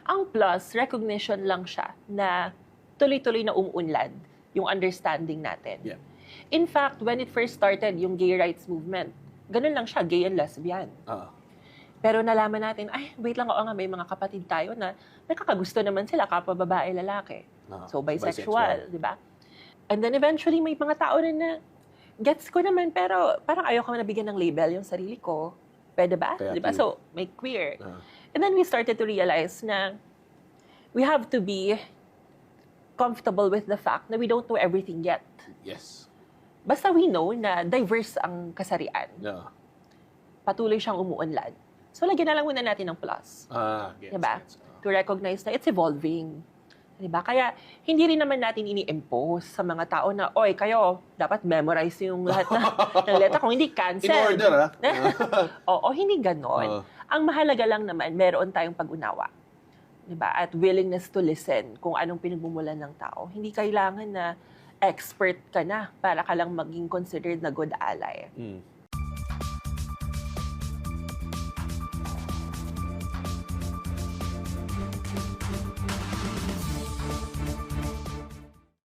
Ang plus, recognition lang siya na tuloy-tuloy na umuunlad yung understanding natin. Yeah. In fact, when it first started, yung gay rights movement, ganun lang siya, gay and lesbian. Pero nalaman natin, ay, wait lang, oo nga, may mga kapatid tayo na nakakagusto naman sila, kapwa babae, lalaki. So, bisexual, di ba? And then eventually, may mga tao rin na, gets ko naman, pero parang ayaw ko nabigyan ng label yung sarili ko. Pwede ba? Di ba? So, may queer. And then we started to realize na we have to be comfortable with the fact na we don't know everything yet. Yes. Basta we know na diverse ang kasarian. Yeah. Patuloy siyang umuunlad. So, lagyan na lang muna natin ng plus. Diba? To recognize na it's evolving. Diba? Kaya, hindi rin naman natin ini-impose sa mga tao na, oy, kayo, dapat memorize yung lahat ng letter. Kung hindi, cancel. In order, ha? Oo, hindi ganon. Ang mahalaga lang naman, meron tayong pag-unawa. Diba? At willingness to listen kung anong pinagmumulan ng tao. Hindi kailangan na expert ka na para ka lang maging considered na good ally.